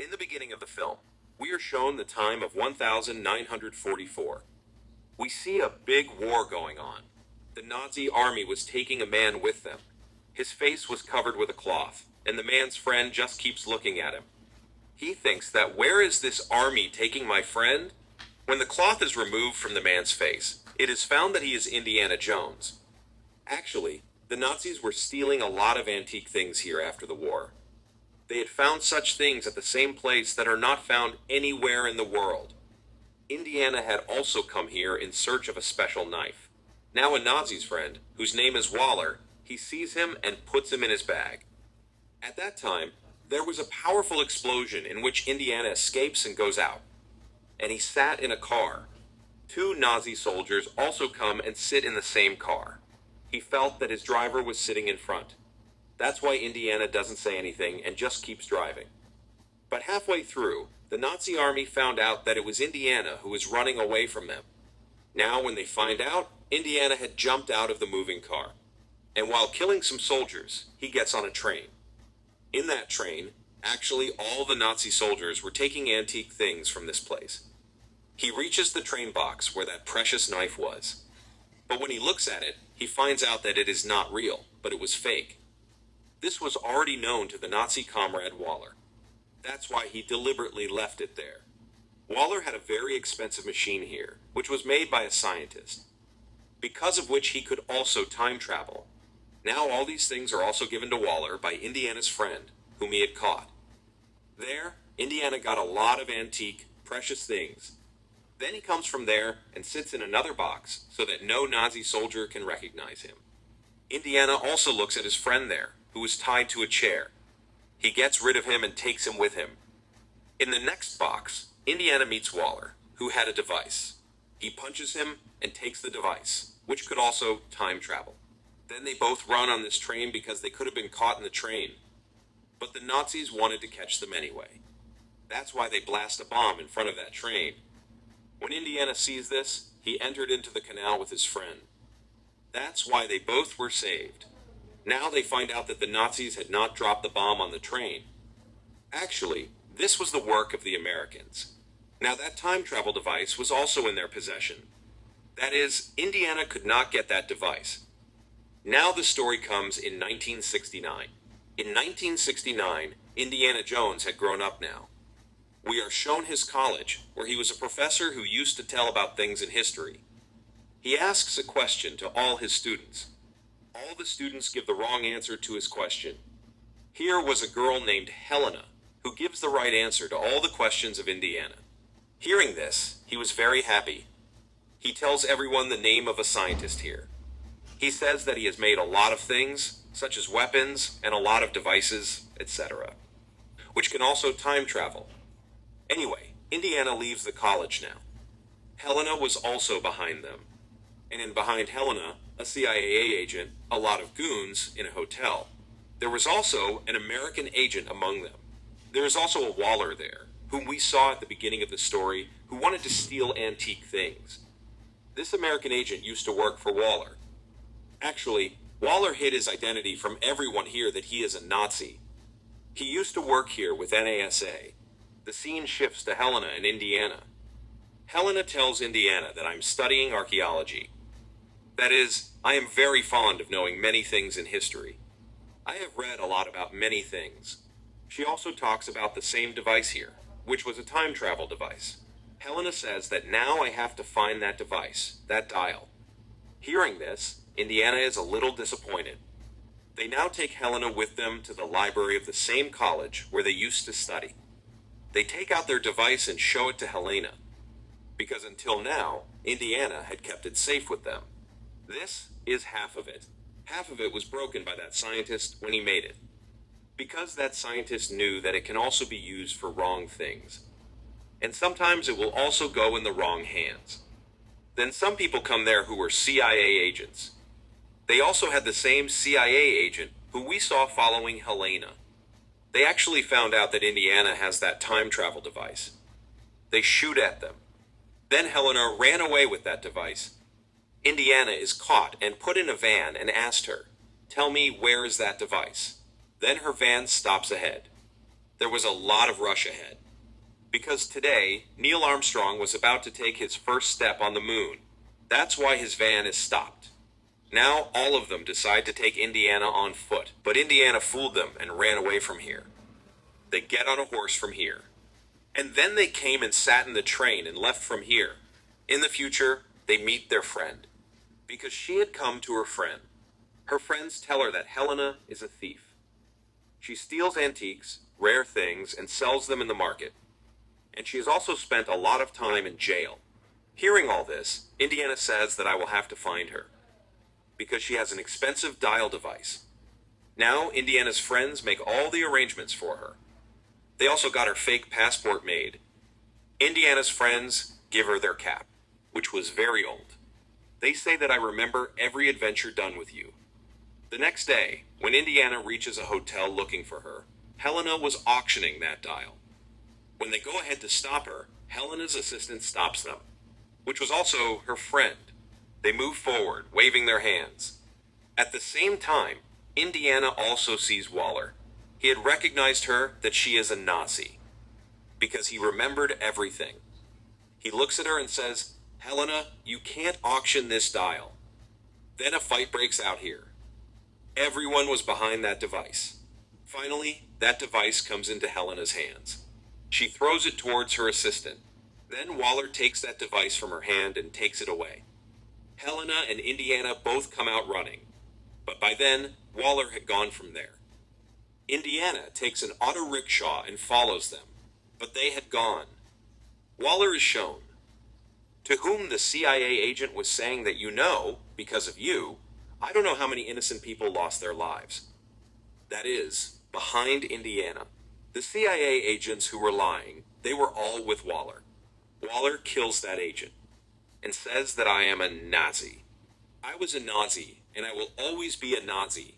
In the beginning of the film, we are shown the time of 1944. We see a big war going on. The Nazi army was taking a man with them. His face was covered with a cloth, and the man's friend just keeps looking at him. He thinks that where is this army taking my friend? When the cloth is removed from the man's face, it is found that he is Indiana Jones. Actually, the Nazis were stealing a lot of antique things here after the war. They had found such things at the same place that are not found anywhere in the world. Indiana had also come here in search of a special knife. Now a Nazi's friend, whose name is Waller, he sees him and puts him in his bag. At that time, there was a powerful explosion in which Indiana escapes and goes out. And he sat in a car. Two Nazi soldiers also come and sit in the same car. He felt that his driver was sitting in front. That's why Indiana doesn't say anything and just keeps driving. But halfway through, the Nazi army found out that it was Indiana who was running away from them. Now when they find out, Indiana had jumped out of the moving car. And while killing some soldiers, he gets on a train. In that train, actually all the Nazi soldiers were taking antique things from this place. He reaches the train box where that precious knife was. But when he looks at it, he finds out that it is not real, but it was fake. This was already known to the Nazi comrade Waller. That's why he deliberately left it there. Waller had a very expensive machine here, which was made by a scientist, because of which he could also time travel. Now all these things are also given to Waller by Indiana's friend, whom he had caught. There, Indiana got a lot of antique, precious things. Then he comes from there and sits in another box so that no Nazi soldier can recognize him. Indiana also looks at his friend there, who is tied to a chair. He gets rid of him and takes him with him. In the next box, Indiana meets Waller, who had a device. He punches him and takes the device, which could also time travel. Then they both run on this train because they could have been caught in the train. But the Nazis wanted to catch them anyway. That's why they blast a bomb in front of that train. When Indiana sees this, he entered into the canal with his friend. That's why they both were saved. Now they find out that the Nazis had not dropped the bomb on the train. Actually, this was the work of the Americans. Now that time travel device was also in their possession. That is, Indiana could not get that device. Now the story comes in 1969. In 1969, Indiana Jones had grown up now. We are shown his college, where he was a professor who used to tell about things in history. He asks a question to all his students. All the students give the wrong answer to his question. Here was a girl named Helena, who gives the right answer to all the questions of Indiana. Hearing this, he was very happy. He tells everyone the name of a scientist here. He says that he has made a lot of things, such as weapons and a lot of devices, etc., which can also time travel. Anyway, Indiana leaves the college now. Helena was also behind them. And in behind Helena, a CIA agent, a lot of goons in a hotel. There was also an American agent among them. There is also a Waller there, whom we saw at the beginning of the story, who wanted to steal antique things. This American agent used to work for Waller. Actually, Waller hid his identity from everyone here that he is a Nazi. He used to work here with NASA. The scene shifts to Helena and Indiana. Helena tells Indiana that I'm studying archaeology. That is, I am very fond of knowing many things in history. I have read a lot about many things. She also talks about the same device here, which was a time travel device. Helena says that now I have to find that device, that dial. Hearing this, Indiana is a little disappointed. They now take Helena with them to the library of the same college where they used to study. They take out their device and show it to Helena, because until now, Indiana had kept it safe with them. This is half of it. Half of it was broken by that scientist when he made it, because that scientist knew that it can also be used for wrong things. And sometimes it will also go in the wrong hands. Then some people come there who were CIA agents. They also had the same CIA agent who we saw following Helena. They actually found out that Indiana has that time travel device. They shoot at them. Then Helena ran away with that device. Indiana is caught and put in a van and asked her, "Tell me, where is that device?" Then her van stops ahead. There was a lot of rush ahead. Because today, Neil Armstrong was about to take his first step on the moon. That's why his van is stopped. Now all of them decide to take Indiana on foot, but Indiana fooled them and ran away from here. They get on a horse from here. And then they came and sat in the train and left from here. In the future, they meet their friend. Because she had come to her friend. Her friends tell her that Helena is a thief. She steals antiques, rare things, and sells them in the market. And she has also spent a lot of time in jail. Hearing all this, Indiana says that I will have to find her. Because she has an expensive dial device. Now, Indiana's friends make all the arrangements for her. They also got her fake passport made. Indiana's friends give her their cap, which was very old. They say that I remember every adventure done with you. The next day, when Indiana reaches a hotel looking for her, Helena was auctioning that dial. When they go ahead to stop her, Helena's assistant stops them, which was also her friend. They move forward, waving their hands. At the same time, Indiana also sees Waller. He had recognized her that she is a Nazi, because he remembered everything. He looks at her and says, "Helena, you can't auction this dial." Then a fight breaks out here. Everyone was behind that device. Finally, that device comes into Helena's hands. She throws it towards her assistant. Then Waller takes that device from her hand and takes it away. Helena and Indiana both come out running. But by then, Waller had gone from there. Indiana takes an auto rickshaw and follows them. But they had gone. Waller is shown. To whom the CIA agent was saying that because of you, I don't know how many innocent people lost their lives. That is, behind Indiana. The CIA agents who were lying, they were all with Waller. Waller kills that agent and says that I am a Nazi. I was a Nazi, and I will always be a Nazi.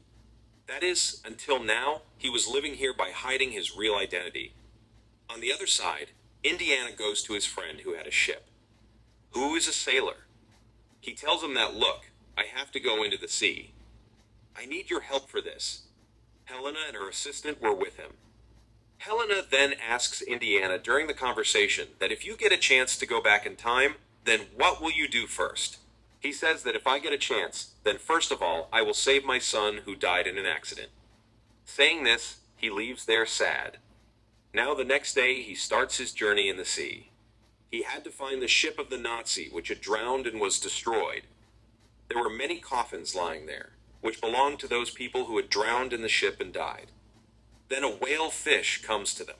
That is, until now, he was living here by hiding his real identity. On the other side, Indiana goes to his friend who had a ship, who is a sailor. He tells him that, "Look, I have to go into the sea. I need your help for this." Helena and her assistant were with him. Helena then asks Indiana during the conversation that if you get a chance to go back in time, then what will you do first? He says that if I get a chance, then first of all, I will save my son who died in an accident. Saying this, he leaves there sad. Now the next day, he starts his journey in the sea. He had to find the ship of the Nazi, which had drowned and was destroyed. There were many coffins lying there, which belonged to those people who had drowned in the ship and died. Then a whale fish comes to them.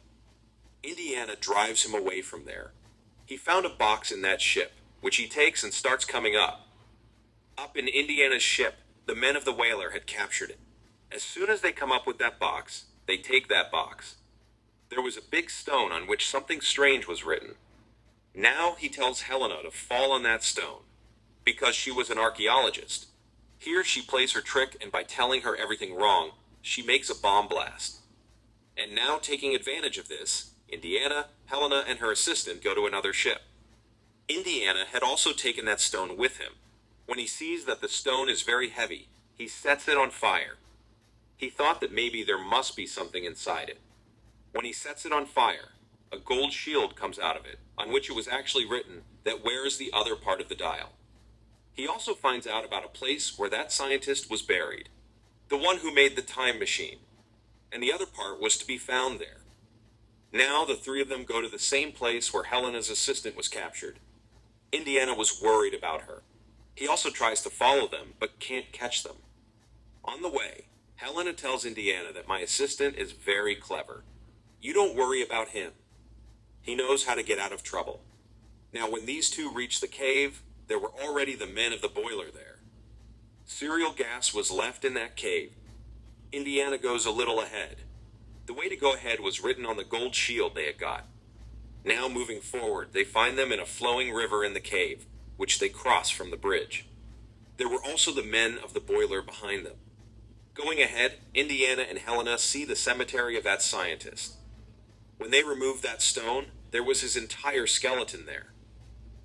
Indiana drives him away from there. He found a box in that ship, which he takes and starts coming up. Up in Indiana's ship, the men of the whaler had captured it. As soon as they come up with that box, they take that box. There was a big stone on which something strange was written. Now he tells Helena to fall on that stone, because she was an archaeologist. Here she plays her trick, and by telling her everything wrong, she makes a bomb blast. And now, taking advantage of this, Indiana, Helena, and her assistant go to another ship. Indiana had also taken that stone with him. When he sees that the stone is very heavy, he sets it on fire. He thought that maybe there must be something inside it. When he sets it on fire, a gold shield comes out of it, on which it was actually written that where is the other part of the dial. He also finds out about a place where that scientist was buried, the one who made the time machine, and the other part was to be found there. Now the three of them go to the same place where Helena's assistant was captured. Indiana was worried about her. He also tries to follow them, but can't catch them. On the way, Helena tells Indiana that my assistant is very clever. You don't worry about him. He knows how to get out of trouble. Now when these two reached the cave, there were already the men of the boiler there. Cereal gas was left in that cave. Indiana goes a little ahead. The way to go ahead was written on the gold shield they had got. Now moving forward, they find them in a flowing river in the cave, which they cross from the bridge. There were also the men of the boiler behind them. Going ahead, Indiana and Helena see the cemetery of that scientist. When they removed that stone, there was his entire skeleton there.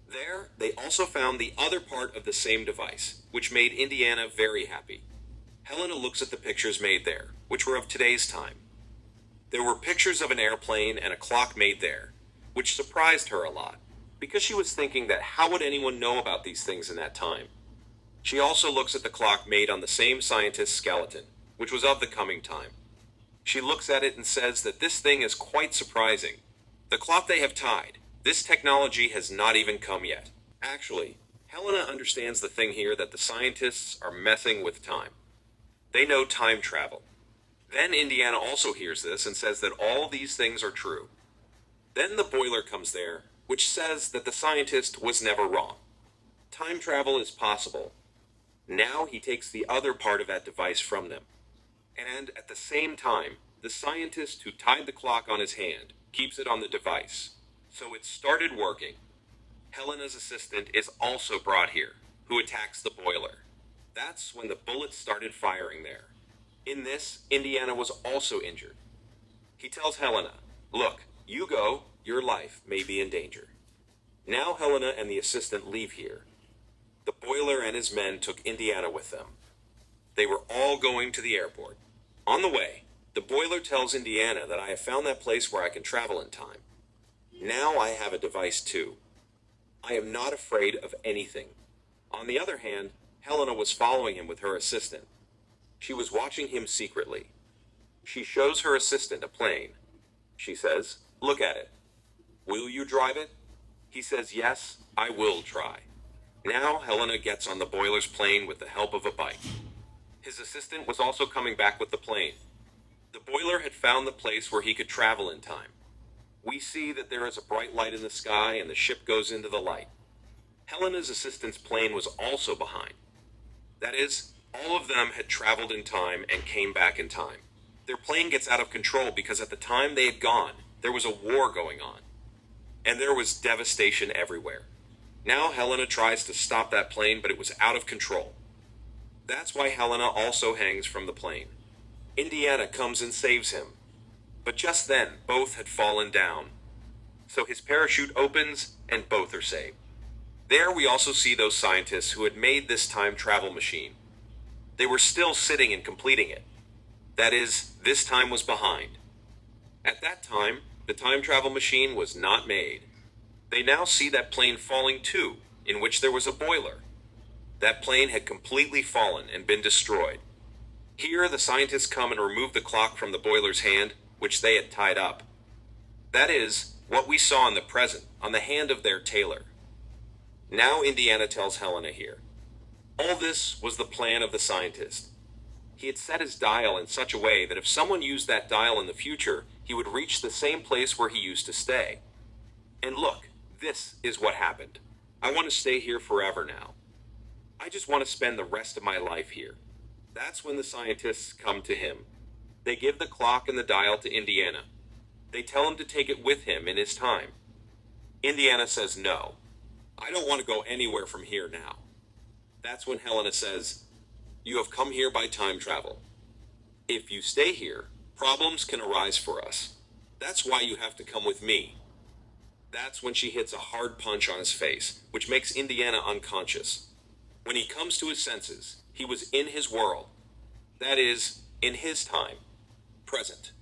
There, they also found the other part of the same device, which made Indiana very happy. Helena looks at the pictures made there, which were of today's time. There were pictures of an airplane and a clock made there, which surprised her a lot, because she was thinking that how would anyone know about these things in that time? She also looks at the clock made on the same scientist's skeleton, which was of the coming time. She looks at it and says that this thing is quite surprising. The clock they have tied, this technology has not even come yet. Actually, Helena understands the thing here that the scientists are messing with time. They know time travel. Then Indiana also hears this and says that all these things are true. Then the boiler comes there, which says that the scientist was never wrong. Time travel is possible. Now he takes the other part of that device from them. And at the same time, the scientist who tied the clock on his hand keeps it on the device. So it started working. Helena's assistant is also brought here, who attacks the boiler. That's when the bullets started firing there. In this, Indiana was also injured. He tells Helena, "Look, you go, your life may be in danger." Now Helena and the assistant leave here. The boiler and his men took Indiana with them. They were all going to the airport. On the way, the boiler tells Indiana that I have found that place where I can travel in time. Now I have a device too. I am not afraid of anything. On the other hand, Helena was following him with her assistant. She was watching him secretly. She shows her assistant a plane. She says, "Look at it. Will you drive it?" He says, "Yes, I will try." Now Helena gets on the boiler's plane with the help of a bike. His assistant was also coming back with the plane. The boiler had found the place where he could travel in time. We see that there is a bright light in the sky and the ship goes into the light. Helena's assistant's plane was also behind. That is, all of them had traveled in time and came back in time. Their plane gets out of control because at the time they had gone, there was a war going on. And there was devastation everywhere. Now Helena tries to stop that plane, but it was out of control. That's why Helena also hangs from the plane. Indiana comes and saves him. But just then, both had fallen down. So his parachute opens, and both are saved. There we also see those scientists who had made this time travel machine. They were still sitting and completing it. That is, this time was behind. At that time, the time travel machine was not made. They now see that plane falling too, in which there was a boiler. That plane had completely fallen and been destroyed. Here, the scientists come and remove the clock from the boiler's hand, which they had tied up. That is, what we saw in the present, on the hand of their tailor. Now Indiana tells Helena here. All this was the plan of the scientist. He had set his dial in such a way that if someone used that dial in the future, he would reach the same place where he used to stay. And look, this is what happened. I want to stay here forever now. I just want to spend the rest of my life here. That's when the scientists come to him. They give the clock and the dial to Indiana. They tell him to take it with him in his time. Indiana says no. I don't want to go anywhere from here now. That's when Helena says, "You have come here by time travel. If you stay here, problems can arise for us. That's why you have to come with me." That's when she hits a hard punch on his face, which makes Indiana unconscious. When he comes to his senses, he was in his world. That is, in his time. Present.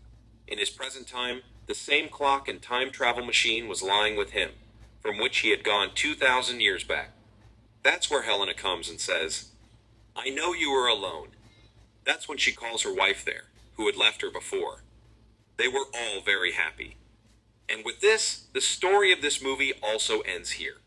In his present time, the same clock and time travel machine was lying with him, from which he had gone 2,000 years back. That's where Helena comes and says, "I know you are alone." That's when she calls her wife there, who had left her before. They were all very happy. And with this, the story of this movie also ends here.